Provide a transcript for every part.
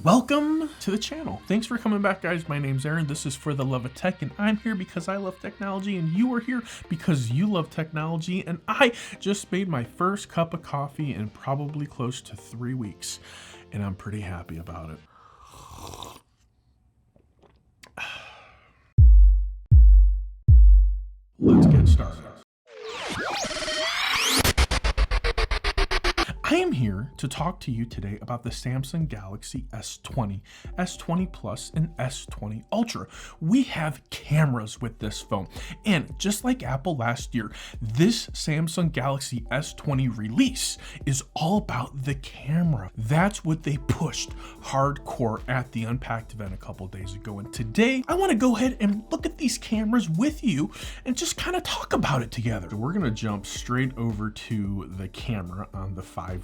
Welcome to the channel. Thanks for coming back, guys. My name's Aaron. This is For the Love of Tech, and I'm here because I love technology, and you are here because you love technology, and I just made my first cup of coffee in probably close to 3 weeks, and I'm pretty happy about it. Let's get started. I am here to talk to you today about the Samsung Galaxy S20, S20 Plus, and S20 Ultra. We have cameras with this phone, and just like Apple last year, this Samsung Galaxy S20 release is all about the camera. That's what they pushed hardcore at the Unpacked event a couple days ago, and today I want to go ahead and look at these cameras with you and just kind of talk about it together. So we're going to jump straight over to the camera on the 5G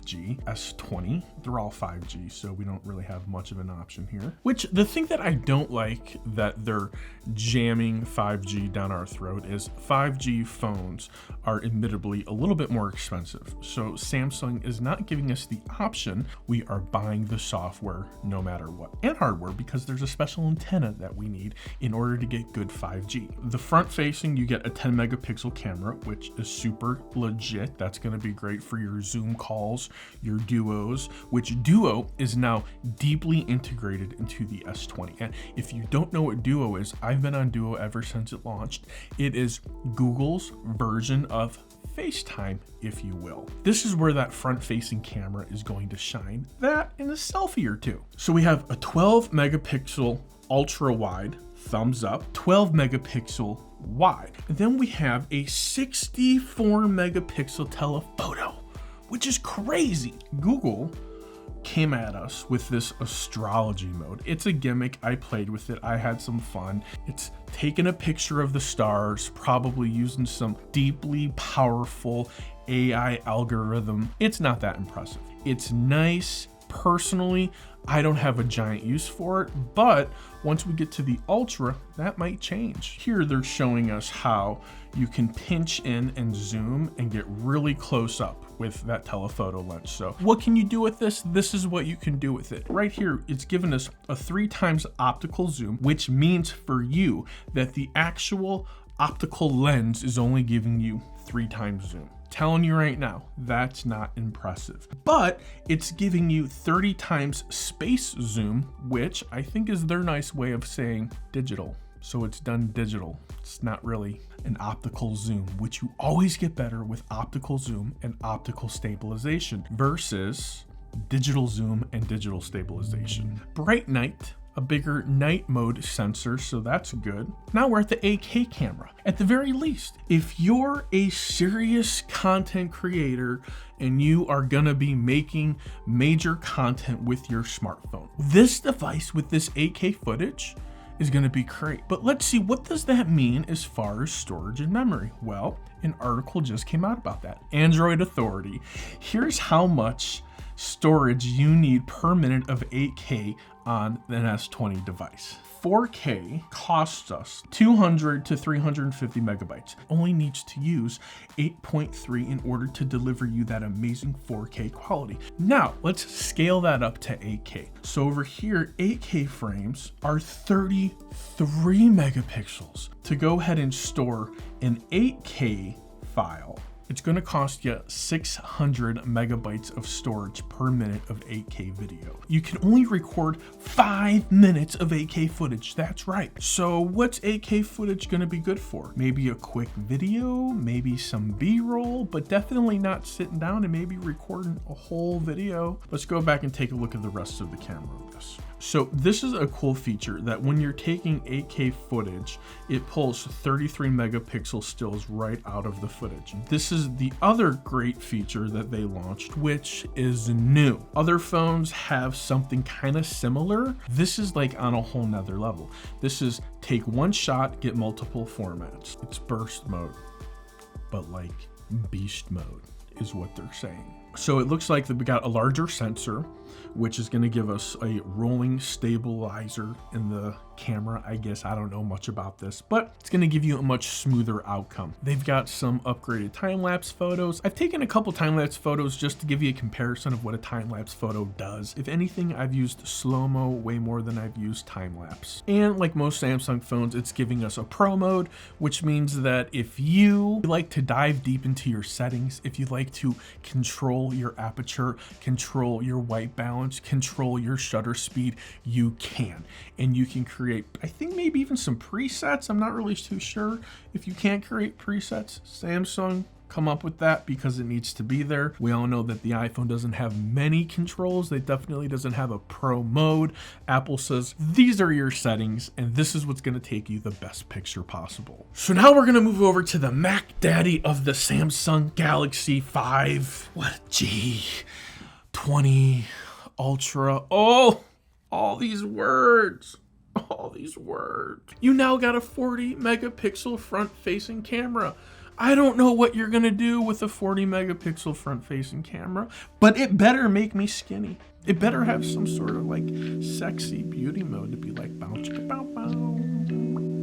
S20. They're all 5G, so we don't really have much of an option here. Which, the thing that I don't like that they're jamming 5G down our throat is 5G phones are admittedly a little bit more expensive. So Samsung is not giving us the option. We are buying the software no matter what, and hardware, because there's a special antenna that we need in order to get good 5G. The front facing, you get a 10 megapixel camera, which is super legit. That's going to be great for your Zoom calls, your duos, which Duo is now deeply integrated into the S20. And if you don't know what Duo is, I've been on Duo ever since it launched. It is Google's version of FaceTime, if you will. This is where that front-facing camera is going to shine. That and a selfie or two. So we have a 12 megapixel ultra wide thumbs up, 12 megapixel wide. And then we have a 64 megapixel telephoto, which is crazy. Google came at us with this astrology mode. It's a gimmick. I played with it. I had some fun. It's taking a picture of the stars, probably using some deeply powerful AI algorithm. It's not that impressive. It's nice. Personally, I don't have a giant use for it, but once we get to the Ultra, that might change. Here they're showing us how you can pinch in and zoom and get really close up with that telephoto lens. So what can you do with this? This is what you can do with it. Right here, it's given us a 3x optical zoom, which means for you that the actual optical lens is only giving you 3x zoom. Telling you right now, that's not impressive. But it's giving you 30x space zoom, which I think is their nice way of saying digital. So it's done digital. It's not really an optical zoom, which you always get better with optical zoom and optical stabilization versus digital zoom and digital stabilization. Bright night, a bigger night mode sensor, so that's good. Now we're at the 8K camera. At the very least, if you're a serious content creator and you are gonna be making major content with your smartphone, this device with this 8K footage is gonna be great. But let's see, what does that mean as far as storage and memory? Well, an article just came out about that. Android Authority. Here's how much storage you need per minute of 8K on an S20 device. 4K costs us 200 to 350 megabytes. Only needs to use 8.3 in order to deliver you that amazing 4K quality. Now, let's scale that up to 8K. So over here, 8K frames are 33 megapixels. To go ahead and store an 8K file, it's going to cost you 600 megabytes of storage per minute of 8K video. You can only record 5 minutes of 8K footage. That's right. So what's 8K footage going to be good for? Maybe a quick video, maybe some B-roll, but definitely not sitting down and maybe recording a whole video. Let's go back and take a look at the rest of the camera of this. So this is a cool feature that when you're taking 8K footage, it pulls 33 megapixel stills right out of the footage. This is the other great feature that they launched, which is new. Other phones have something kind of similar. This is like on a whole nother level. This is take one shot, get multiple formats. It's burst mode, but like beast mode is what they're saying. So it looks like that we got a larger sensor, which is going to give us a rolling stabilizer in the camera. I guess I don't know much about this, but it's going to give you a much smoother outcome. They've got some upgraded time-lapse photos. I've taken a couple time-lapse photos just to give you a comparison of what a time-lapse photo does. If anything, I've used slow-mo way more than I've used time-lapse. And like most Samsung phones, it's giving us a pro mode, which means that if you like to dive deep into your settings, if you like to control your aperture, control your white balance, control your shutter speed, you can. And you can create, I think maybe even some presets. I'm not really too sure. If you can't create presets, Samsung come up with that because it needs to be there. We all know that the iPhone doesn't have many controls. It definitely doesn't have a pro mode. Apple says, these are your settings, and this is what's gonna take you the best picture possible. So now we're gonna move over to the Mac Daddy of the Samsung Galaxy 5. What? S20 Ultra. Oh, all these words. All these words. You now got a 40 megapixel front facing camera. I don't know what you're gonna do with a 40 megapixel front facing camera, but it better make me skinny. It better have some sort of like sexy beauty mode to be like bow chicka bow bow.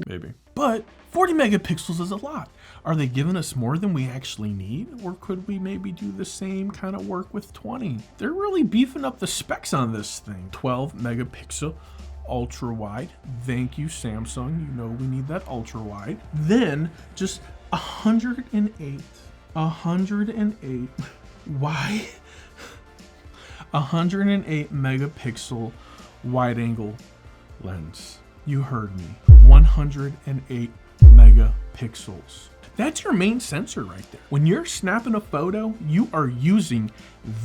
Maybe. But 40 megapixels is a lot. Are they giving us more than we actually need? Or could we maybe do the same kind of work with 20? They're really beefing up the specs on this thing. 12 megapixel ultra wide. Thank you, Samsung. You know we need that ultra wide. Then just 108. Why? 108 megapixel wide angle lens. You heard me. 108 megapixels. That's your main sensor right there. When you're snapping a photo, you are using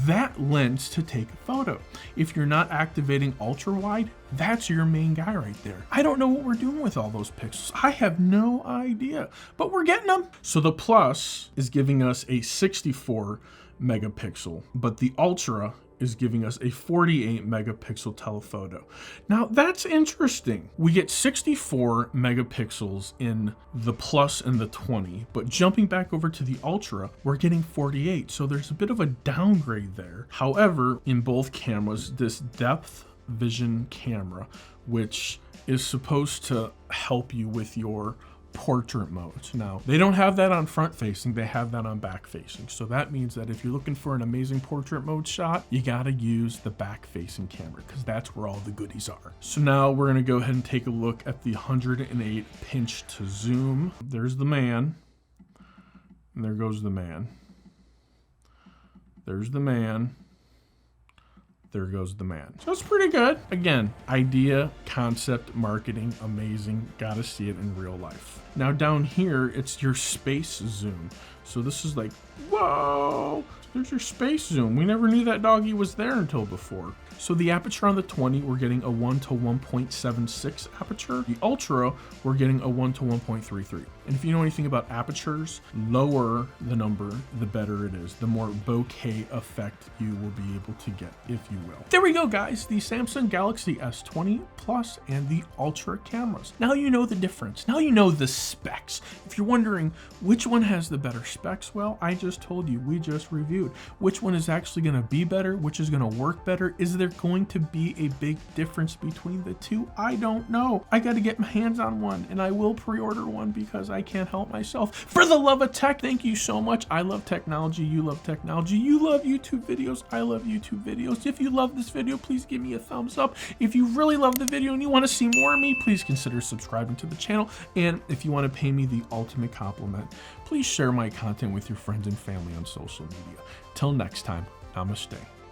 that lens to take a photo. If you're not activating ultra wide, that's your main guy right there. I don't know what we're doing with all those pixels. I have no idea, but we're getting them. So the Plus is giving us a 64 megapixel, but the Ultra is giving us a 48 megapixel telephoto. Now that's interesting. We get 64 megapixels in the Plus and the 20, but jumping back over to the Ultra, we're getting 48. So there's a bit of a downgrade there. However, in both cameras, this depth vision camera, which is supposed to help you with your portrait modes. Now, they don't have that on front facing, they have that on back facing. So that means that if you're looking for an amazing portrait mode shot, you gotta use the back facing camera because that's where all the goodies are. So now we're gonna go ahead and take a look at the 108 pinch to zoom. There's the man, and there goes the man. There's the man. There goes the man. So it's pretty good. Again, idea, concept, marketing, amazing. Gotta see it in real life. Now down here, it's your space zoom. So this is like, whoa, there's your space zoom. We never knew that doggy was there until before. So the aperture on the 20, we're getting a 1 to 1.76 aperture. The Ultra, we're getting a 1 to 1.33. And if you know anything about apertures, lower the number, the better it is. The more bokeh effect you will be able to get, if you will. There we go, guys. The Samsung Galaxy S20 Plus and the Ultra cameras. Now you know the difference. Now you know the specs. If you're wondering which one has the better specs, well, I just told you, we just reviewed. Which one is actually gonna be better? Which is gonna work better? Is there going to be a big difference between the two? I don't know. I gotta get my hands on one, and I will pre-order one because I can't help myself. For the love of tech, thank you so much. I love technology. You love technology. You love YouTube videos. I love YouTube videos. If you love this video, please give me a thumbs up. If you really love the video and you want to see more of me, please consider subscribing to the channel. And if you want to pay me the ultimate compliment, please share my content with your friends and family on social media. Till next time, namaste.